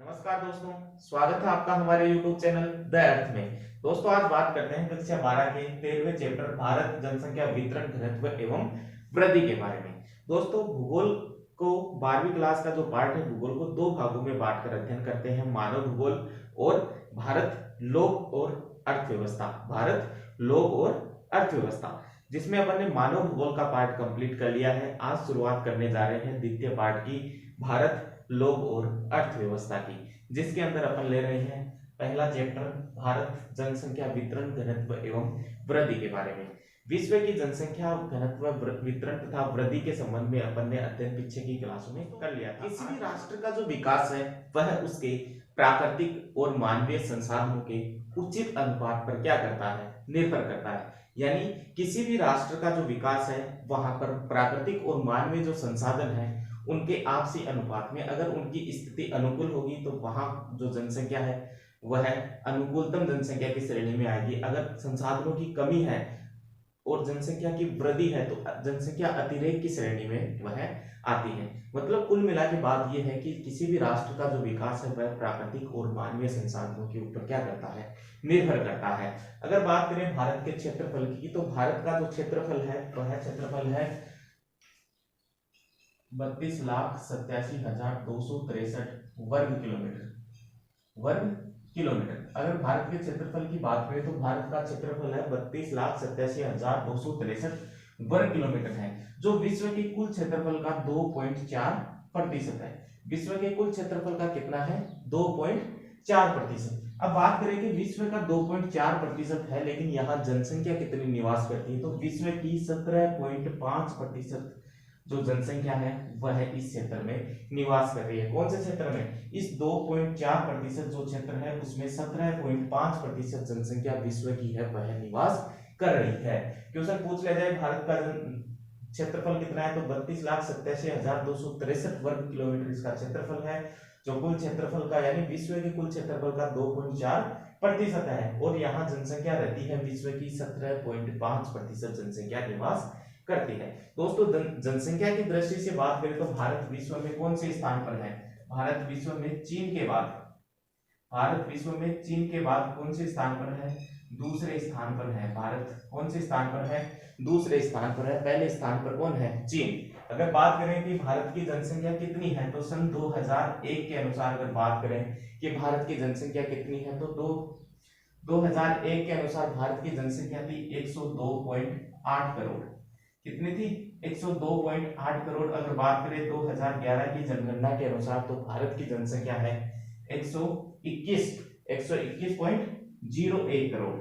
नमस्कार दोस्तों, स्वागत है आपका हमारे YouTube चैनल द अर्थ में। दोस्तों आज बात करते हैं कक्षा 12 के 13वें चैप्टर भारत जनसंख्या वितरण घनत्व एवं वृद्धि के बारे में। दोस्तों भूगोल को 12वीं क्लास का जो पार्ट है भूगोल को दो भागों में बांटकर अध्ययन करते हैं, मानव भूगोल और भारत लोक और अर्थव्यवस्था। भारत लोक और अर्थव्यवस्था जिसमें अपन ने मानव भूगोल का पार्ट कंप्लीट कर लिया है। आज शुरुआत करने जा रहे हैं द्वितीय पार्ट की, भारत लोक और अर्थव्यवस्था की, जिसके अंदर अपन ले रहे हैं पहला चैप्टर भारत जनसंख्या वितरण घनत्व एवं वृद्धि के बारे में। विश्व की जनसंख्या घनत्व वितरण तथा वृद्धि के संबंध में अपन ने अध्ययन पीछे की क्लासों में कर लिया था। किसी भी राष्ट्र का जो विकास है वह उसके प्राकृतिक और मानवीय संसाधनों के उचित अनुपात पर क्या करता है, निर्भर करता है। यानी किसी भी राष्ट्र का जो विकास है वहां पर प्राकृतिक और मानवीय जो संसाधन है उनके आपसी अनुपात में अगर उनकी स्थिति अनुकूल होगी तो वहां जो जनसंख्या है वह अनुकूलतम जनसंख्या की श्रेणी में आएगी। अगर संसाधनों की कमी है और जनसंख्या की वृद्धि है तो जनसंख्या अतिरेक की श्रेणी में वह आती है। मतलब कुल मिला के बात यह है कि किसी भी राष्ट्र का जो विकास है वह प्राकृतिक और मानवीय संसाधनों के ऊपर क्या करता है, निर्भर करता है। अगर बात करें भारत के क्षेत्रफल की तो भारत का जो क्षेत्रफल है वह क्षेत्रफल है 32,87,263 वर्ग किलोमीटर। अगर भारत के क्षेत्रफल की बात करें तो भारत का क्षेत्रफल है 32,87,263 वर्ग किलोमीटर है, जो विश्व के कुल क्षेत्रफल का 2.4% है। विश्व के कुल क्षेत्रफल का कितना है, 2.4%। अब बात करें कि विश्व का 2.4% है, लेकिन यहाँ जनसंख्या कितनी निवास करती है, तो विश्व की 17.5% जो जनसंख्या है वह इस क्षेत्र में निवास कर रही है। कौन से क्षेत्र में, इस 2.4% जो क्षेत्र है उसमें 17.5% जनसंख्या विश्व की है वह निवास कर रही है। क्वेश्चन पूछ लिया जाए भारत का क्षेत्रफल कितना है तो 32,87,263 वर्ग किलोमीटर इसका क्षेत्रफल है, जो कुल क्षेत्रफल का यानी विश्व के कुल क्षेत्रफल का 2.4% है। और यहाँ जनसंख्या रहती है विश्व की 17.5% जनसंख्या निवास करती है। दोस्तों जनसंख्या की दृष्टि से बात करें तो भारत विश्व में कौन से स्थान पर है, भारत विश्व में चीन के बाद, भारत विश्व में चीन के बाद कौन से स्थान पर है, दूसरे स्थान पर है। भारत कौन से स्थान पर है, दूसरे स्थान पर है। पहले स्थान पर कौन है, चीन। अगर बात करें कि भारत की जनसंख्या कितनी है तो सन 2001 के अनुसार अगर बात करें कि भारत की जनसंख्या कितनी है तो 2001 के अनुसार भारत की जनसंख्या थी 102.8 करोड़। कितनी थी, 102.8 करोड़। अगर बात करें 2011 की जनगणना के अनुसार तो भारत की जनसंख्या है 121.01 करोड़।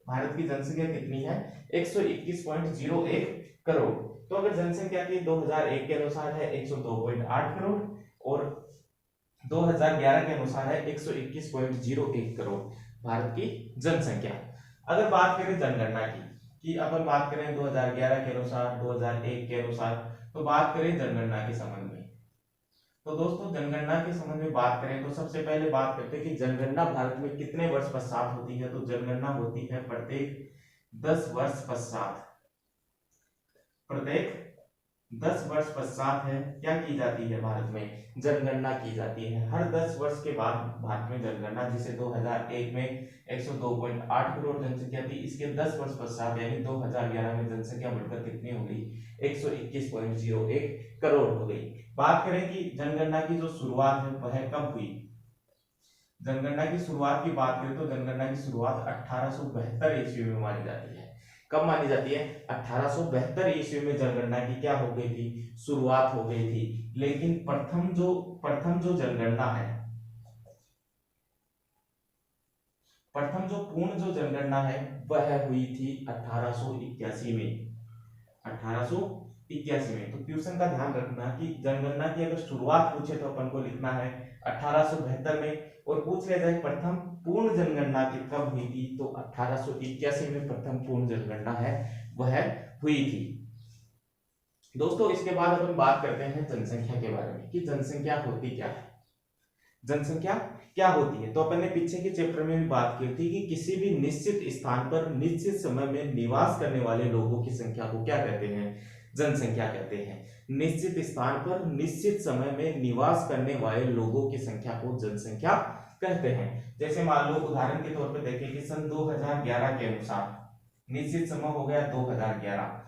भारत की जनसंख्या कितनी है, 121.01 करोड़। तो अगर जनसंख्या की 2001 के अनुसार है 102.8 करोड़ और 2011 के अनुसार है 121.01 करोड़ भारत की जनसंख्या। अगर बात करें जनगणना की कि अपन बात करें 2011 के अनुसार, 2001 के अनुसार, तो बात करें जनगणना के संबंध में तो दोस्तों जनगणना के संबंध में बात करें तो सबसे पहले बात करते हैं कि जनगणना भारत में कितने वर्ष पश्चात होती है। तो जनगणना होती है प्रत्येक 10 वर्ष पश्चात, प्रत्येक 10 वर्ष पश्चात है क्या की जाती है, भारत में जनगणना की जाती है। हर 10 वर्ष के बाद भारत में जनगणना, जिसे 2001 में 102.8 करोड़ जनसंख्या थी, इसके 10 वर्ष पश्चात यानी 2011 में जनसंख्या बढ़कर कितनी हो गई, 121.01 करोड़ हो गई। बात करें कि जनगणना की जो शुरुआत है वह कब हुई, जनगणना की शुरुआत की बात करें तो जनगणना की शुरुआत 1872 ईस्वी में मानी जाती है। कब मानी जाती है, 1872 ईस्वी में जनगणना की क्या हो गई थी, शुरुआत हो गई थी। लेकिन प्रथम जो जनगणना है, प्रथम जो पूर्ण जो जनगणना है वह हुई थी 1881 में, 1881 में। तो क्वेश्चन का ध्यान रखना कि जनगणना की अगर शुरुआत पूछे तो अपन को लिखना है 1872 में, और पूछ लिया जाए प्रथम पूर्ण जनगणना की कब हुई थी तो 1881 में प्रथम पूर्ण जनगणना है वह हुई थी। दोस्तों इसके बाद अपन बात करते हैं जनसंख्या के बारे में कि जनसंख्या होती क्या है, जनसंख्या क्या होती है। तो अपन ने पीछे के चैप्टर में भी बात की थी कि किसी भी निश्चित स्थान पर निश्चित समय में निवास करने वाले लोगों की संख्या को क्या कहते हैं, जनसंख्या कहते हैं। निश्चित स्थान पर निश्चित समय में निवास करने वाले लोगों की संख्या को जनसंख्या कहते हैं। जैसे मान लो उदाहरण के तौर पर देखें कि सन 2011 के अनुसार निश्चित समय हो गया 2011,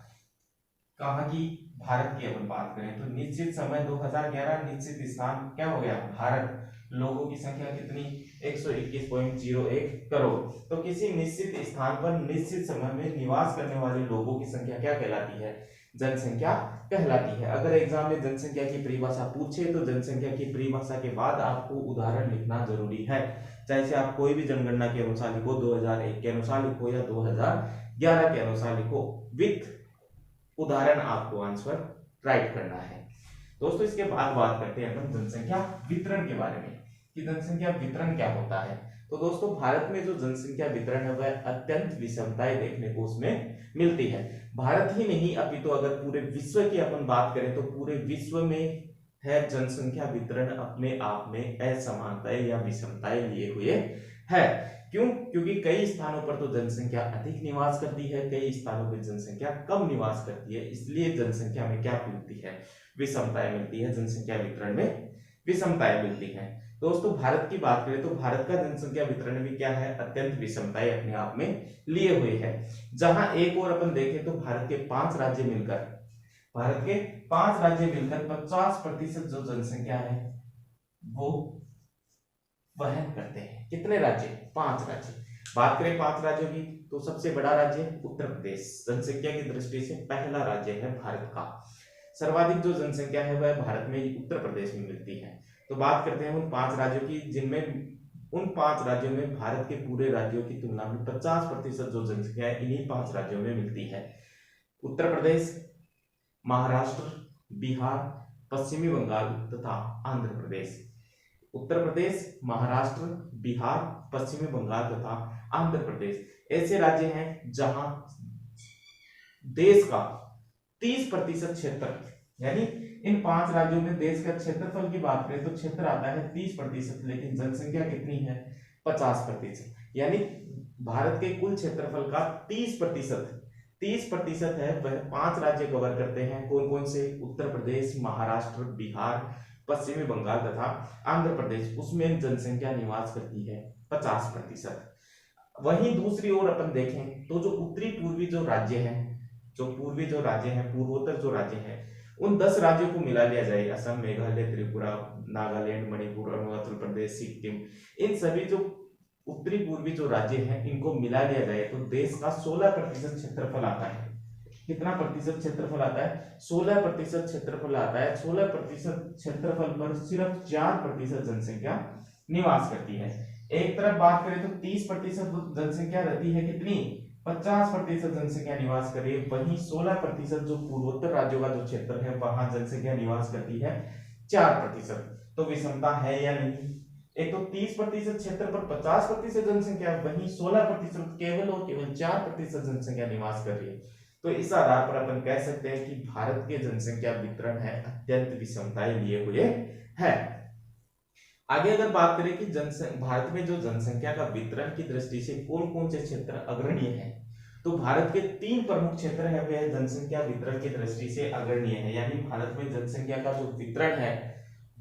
कहाँ की, भारत की अपन बात करें तो निश्चित समय 2011, निश्चित स्थान क्या हो गया, भारत। लोगों की संख्या कितनी, 121.01 करोड़। तो किसी निश्चित स्थान पर निश्चित समय में निवास करने वाले लोगों की संख्या क्या कहलाती है, जनसंख्या कहलाती है। अगर एग्जाम में जनसंख्या की परिभाषा पूछे तो जनसंख्या की परिभाषा के बाद आपको उदाहरण लिखना जरूरी है। चाहे से आप कोई भी जनगणना के अनुसार लिखो, 2001 के अनुसार लिखो या 2011 के अनुसार लिखो, विथ उदाहरण आपको आंसर राइट करना है। दोस्तों इसके बाद बात करते हैं अपन जनसंख्या वितरण के बारे में कि जनसंख्या वितरण क्या होता है। तो दोस्तों भारत में जो जनसंख्या वितरण है वह अत्यंत विषमताएं देखने को उसमें मिलती है। भारत ही नहीं अपितु अगर पूरे विश्व की अपन बात करें तो पूरे विश्व में है जनसंख्या वितरण अपने आप में असमानताएं या विषमताएं लिए हुए है। क्यों? क्योंकि कई स्थानों पर तो जनसंख्या अधिक निवास करती है, कई स्थानों पर जनसंख्या कम निवास करती है, इसलिए जनसंख्या में क्या मिलती है, विषमताएं मिलती है, जनसंख्या वितरण में विषमताएं मिलती है। दोस्तों भारत की बात करें तो भारत का जनसंख्या वितरण भी क्या है, अत्यंत विषमताएं अपने आप में लिए हुए है। जहां एक और अपन देखें तो भारत के 5 राज्य मिलकर 50% जो जनसंख्या है वो वहन करते हैं। कितने राज्य, 5 राज्य। बात करें 5 राज्यों की तो सबसे बड़ा राज्य उत्तर प्रदेश, जनसंख्या की दृष्टि से पहला राज्य है भारत का। सर्वाधिक जो जनसंख्या है वह भारत में उत्तर प्रदेश में मिलती है। तो बात करते हैं उन 5 राज्यों की, जिनमें उन 5 राज्यों में भारत के पूरे राज्यों की तुलना में 50% जो जनसंख्या है इन्हीं 5 राज्यों में मिलती है। उत्तर प्रदेश, महाराष्ट्र, बिहार, पश्चिमी बंगाल तथा आंध्र प्रदेश। उत्तर प्रदेश, महाराष्ट्र, बिहार, पश्चिमी बंगाल तथा आंध्र प्रदेश ऐसे राज्य हैं जहां देश का 30% क्षेत्र, यानी इन 5 राज्यों में देश का क्षेत्रफल की बात करें तो क्षेत्र आता है 30%, लेकिन जनसंख्या कितनी है, 50%। यानी भारत के कुल क्षेत्रफल का 30% है वह 5 राज्य कवर करते हैं। कौन कौन से, उत्तर प्रदेश, महाराष्ट्र, बिहार, पश्चिमी बंगाल तथा आंध्र प्रदेश, उसमें जनसंख्या निवास करती है 50%। वहीं दूसरी ओर अपन देखें तो जो उत्तरी पूर्वी जो राज्य हैं, पूर्वोत्तर जो राज्य हैं, उन 10 राज्यों को मिला लिया जाए, असम, मेघालय, त्रिपुरा, नागालैंड, मणिपुर, अरुणाचल प्रदेश, सिक्किम, इन सभी जो उत्तरी पूर्वी जो राज्य हैं इनको मिला लिया जाए तो देश का 16% क्षेत्रफल आता है। कितना प्रतिशत क्षेत्रफल आता है, 16% क्षेत्रफल आता है। 16% क्षेत्रफल पर सिर्फ 4% जनसंख्या निवास करती है। एक तरफ बात करें तो 30% जनसंख्या रहती है कितनी, 50% जनसंख्या निवास कर रही है। वहीं 16% जो पूर्वोत्तर राज्यों का जो क्षेत्र है वहां जनसंख्या निवास करती है 4%। तो विषमता है या नहीं, एक तो 30% क्षेत्र पर 50% जनसंख्या, वहीं 16% केवल और केवल 4% जनसंख्या निवास कर रही है। तो इस आधार पर अपन कह सकते हैं कि भारत के जनसंख्या वितरण है अत्यंत विषमताएं लिए हुए है। आगे अगर बात करें कि भारत में जो जनसंख्या का वितरण की दृष्टि से कौन कौन से क्षेत्र अग्रणीय हैं, तो भारत के 3 प्रमुख क्षेत्र है वे जनसंख्या वितरण की दृष्टि से अग्रणीय है। यानी भारत में जनसंख्या का जो वितरण है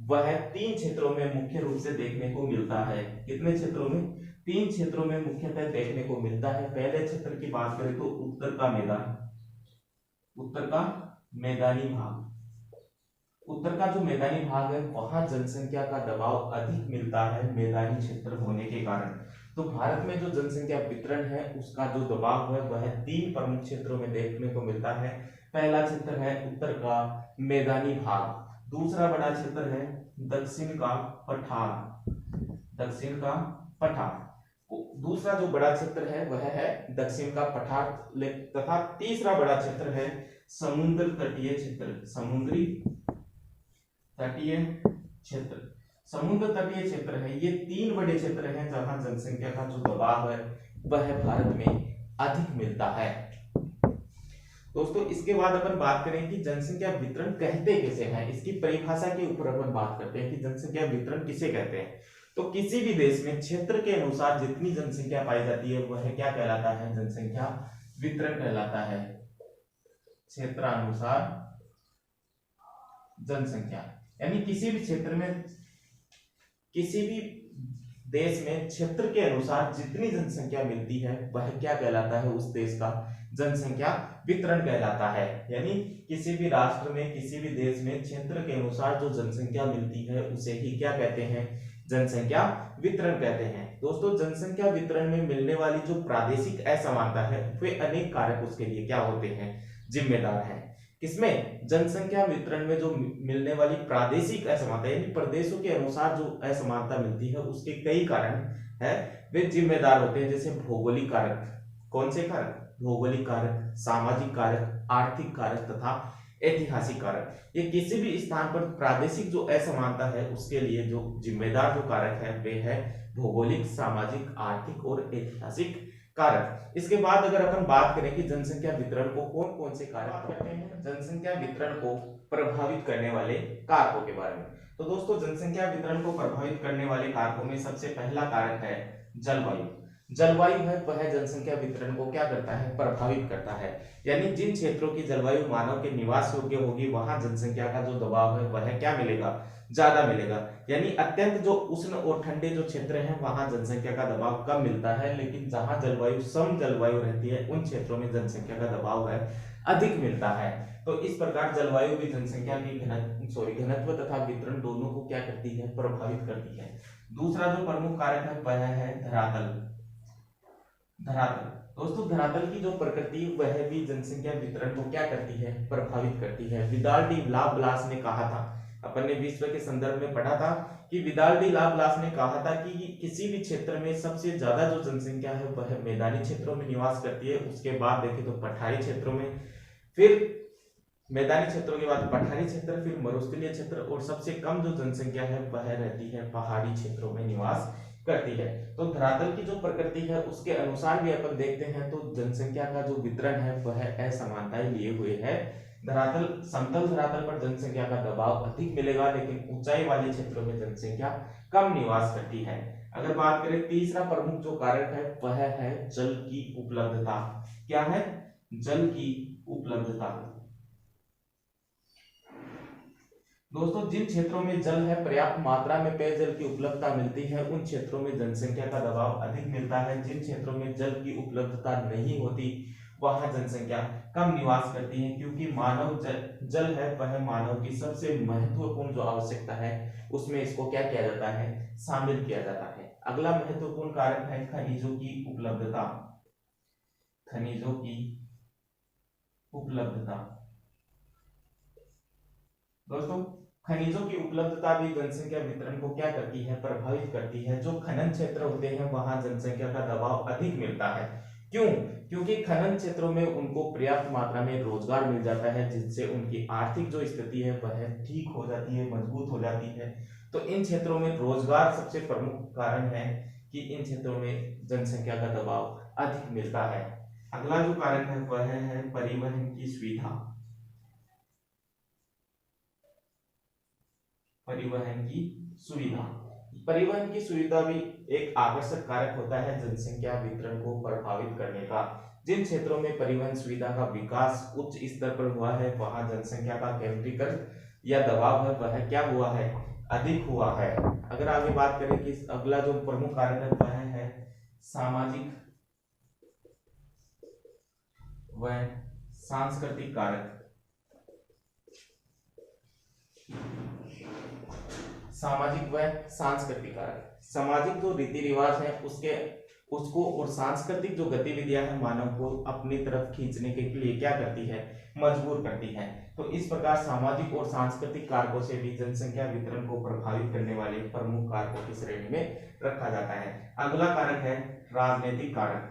वह 3 क्षेत्रों में मुख्य रूप से देखने को मिलता है। कितने क्षेत्रों में, 3 क्षेत्रों में मुख्यतः देखने को मिलता है। पहले क्षेत्र की बात करें तो उत्तर का मैदानी भाग, उत्तर का जो मैदानी भाग है वहां जनसंख्या का दबाव अधिक मिलता है मैदानी क्षेत्र होने के कारण। तो भारत में जो जनसंख्या वितरण है उसका जो दबाव है वह 3 प्रमुख क्षेत्रों में देखने को मिलता है। पहला क्षेत्र है उत्तर का मैदानी भाग, दूसरा बड़ा क्षेत्र है दक्षिण का पठार, दूसरा जो बड़ा क्षेत्र है वह है दक्षिण का पठार, तथा तीसरा बड़ा क्षेत्र है समुद्री तटीय क्षेत्र है। ये 3 बड़े क्षेत्र हैं जहां जनसंख्या का जो दबाव है वह भारत में अधिक मिलता है। दोस्तों इसके बाद अपन बात करें कि जनसंख्या वितरण कहते किसे हैं, इसकी परिभाषा के ऊपर अपन बात करते हैं कि जनसंख्या वितरण किसे कहते हैं। तो किसी भी देश में क्षेत्र के अनुसार जितनी जनसंख्या पाई जाती है वह क्या कहलाता है, जनसंख्या वितरण कहलाता है। क्षेत्रानुसार जनसंख्या, यानी किसी भी क्षेत्र में, किसी भी देश में क्षेत्र के अनुसार जितनी जनसंख्या मिलती है वह क्या कहलाता है, उस देश का जनसंख्या वितरण कहलाता है। यानी किसी भी राष्ट्र में, किसी भी देश में क्षेत्र के अनुसार जो जनसंख्या मिलती है उसे ही क्या कहते हैं, जनसंख्या वितरण कहते हैं। दोस्तों, जनसंख्या वितरण में मिलने वाली जो प्रादेशिक असमानता है वे अनेक कारक उसके लिए क्या होते हैं, जिम्मेदार हैं। किसमें, जनसंख्या वितरण में जो मिलने वाली प्रादेशिक असमानता, यानी प्रदेशों के अनुसार जो असमानता मिलती है उसके कई कारण है, वे जिम्मेदार होते हैं। जैसे भौगोलिक कारक, कौन से कारक, भौगोलिक कारक, सामाजिक कारक, आर्थिक कारक तथा ऐतिहासिक कारक। ये किसी भी स्थान पर प्रादेशिक जो असमानता है उसके लिए जो जिम्मेदार जो कारक है वे है भौगोलिक, सामाजिक, आर्थिक और ऐतिहासिक कारक। इसके बाद अगर अपन बात करें कि जनसंख्या वितरण को कौन कौन से कारक करते हैं, जनसंख्या वितरण को प्रभावित करने वाले कारकों के बारे में। तो दोस्तों, जनसंख्या वितरण को प्रभावित करने वाले कारकों में सबसे पहला कारक है जलवायु। जलवायु है वह जनसंख्या वितरण को क्या करता है, प्रभावित करता है। यानी जिन क्षेत्रों की जलवायु मानव के निवास योग्य होगी वहां जनसंख्या का जो दबाव है वह क्या मिलेगा, ज्यादा मिलेगा। यानी अत्यंत जो उष्ण और ठंडे जो क्षेत्र हैं वहां जनसंख्या का दबाव कम मिलता है, लेकिन जहां जलवायु सम जलवायु रहती है उन क्षेत्रों में जनसंख्या का दबाव है अधिक मिलता है। तो इस प्रकार जलवायु भी जनसंख्या की घनत्व तथा वितरण दोनों को क्या करती है, प्रभावित करती है। दूसरा जो प्रमुख कारक है वह है धरातल। धरातल, दोस्तों धरातल की जो प्रकृति वह भी जनसंख्या वितरण को क्या करती है, प्रभावित करती है। विदाल डी लाप्लास ने कहा था, अपन ने विश्व के संदर्भ में पढ़ा था कि विदाल डी लाप्लास ने कहा था कि किसी भी क्षेत्र में सबसे ज्यादा जो जनसंख्या है वह मैदानी क्षेत्रों में निवास करती है, उसके बाद देखें तो पठारी क्षेत्रों में, फिर मैदानी क्षेत्रों के बाद पठारी क्षेत्र, फिर मरुस्थलीय क्षेत्र, और सबसे कम जो जनसंख्या है वह रहती है पहाड़ी क्षेत्रों में निवास करती है। तो धरातल की जो प्रकृति है उसके अनुसार भी अपन देखते हैं तो जनसंख्या का जो वितरण है वह असमानताएं लिए हुए है। धरातल, समतल धरातल पर जनसंख्या का दबाव अधिक मिलेगा, लेकिन ऊंचाई वाले क्षेत्रों में जनसंख्या कम निवास करती है। अगर बात करें तीसरा प्रमुख जो कारक है वह है जल की उपलब्धता। क्या है, जल की उपलब्धता। दोस्तों, जिन क्षेत्रों में जल है, पर्याप्त मात्रा में पेयजल की उपलब्धता मिलती है, उन क्षेत्रों में जनसंख्या का दबाव अधिक मिलता है। जिन क्षेत्रों में जल की उपलब्धता नहीं होती वहां जनसंख्या कम निवास करती है, क्योंकि मानव जल है वह मानव की सबसे महत्वपूर्ण जो आवश्यकता है उसमें इसको क्या किया जाता है, शामिल किया जाता है। अगला महत्वपूर्ण कारक है खनिजों की उपलब्धता। खनिजों की उपलब्धता, दोस्तों खनिजों की उपलब्धता भी जनसंख्या वितरण को क्या करती है, प्रभावित करती है। जो खनन क्षेत्र होते हैं वहां जनसंख्या का दबाव अधिक मिलता है। क्यों, क्योंकि खनन क्षेत्रों में उनको पर्याप्त मात्रा में रोजगार मिल जाता है, जिससे उनकी आर्थिक जो स्थिति है वह ठीक हो जाती है, मजबूत हो जाती है। तो इन क्षेत्रों में रोजगार सबसे प्रमुख कारण है कि इन क्षेत्रों में जनसंख्या का दबाव अधिक मिलता है। अगला जो कारण है वह है परिवहन की सुविधा। परिवहन की सुविधा, परिवहन की सुविधा भी एक आकर्षक कारक होता है जनसंख्या वितरण को प्रभावित करने का। जिन क्षेत्रों में परिवहन सुविधा का विकास उच्च स्तर पर हुआ है वहां जनसंख्या का केंद्रीकरण या दबाव है वह क्या हुआ है, अधिक हुआ है। अगर आगे बात करें कि अगला जो प्रमुख कारक है वह है सामाजिक व सांस्कृतिक कारक। सामाजिक व सांस्कृतिक कारक, सामाजिक जो रीति रिवाज है उसको और सांस्कृतिक जो गतिविधियां हैं मानव को अपनी तरफ खींचने के लिए क्या करती है, मजबूर करती है। तो इस प्रकार सामाजिक और सांस्कृतिक कारकों से भी जनसंख्या वितरण को प्रभावित करने वाले प्रमुख कारकों की श्रेणी में रखा जाता है। अगला कारक है राजनीतिक कारक।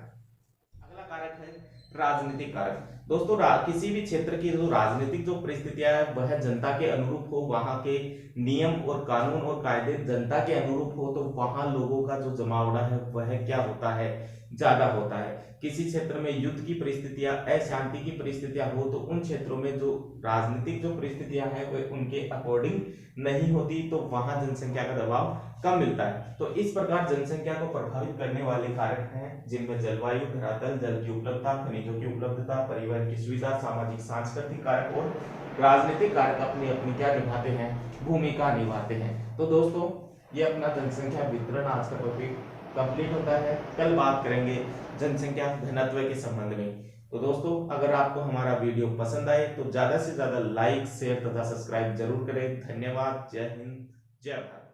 अगला कारक है राजनीतिक कारक। दोस्तों किसी भी क्षेत्र की जो राजनीतिक जो परिस्थितियां है वह जनता के अनुरूप हो, वहां के नियम और कानून और कायदे जनता के अनुरूप हो, तो वहां लोगों का जो जमावड़ा है वह क्या होता है, ज्यादा होता है। किसी क्षेत्र में युद्ध की परिस्थितियां, अशांति की परिस्थितियां हो तो उन क्षेत्रों में जो राजनीतिक जो परिस्थितियां हैं वो उनके अकॉर्डिंग नहीं होती, तो वहां जनसंख्या का दबाव कम मिलता है। तो इस प्रकार जनसंख्या को प्रभावित करने वाले कारक हैं जिनमें जलवायु, धरातल, जल की उपलब्धता, खनिजों की उपलब्धता, परिवहन की सुविधा, सामाजिक सांस्कृतिक कारक और राजनीतिक कारक अपनी अपनी क्या निभाते हैं, भूमिका निभाते हैं। तो दोस्तों ये अपना जनसंख्या वितरण आज का टॉपिक कंप्लीट होता है। कल बात करेंगे जनसंख्या घनत्व के संबंध में। तो दोस्तों अगर आपको हमारा वीडियो पसंद आए तो ज्यादा से ज्यादा लाइक, शेयर तथा सब्सक्राइब जरूर करें। धन्यवाद। जय हिंद, जय भारत।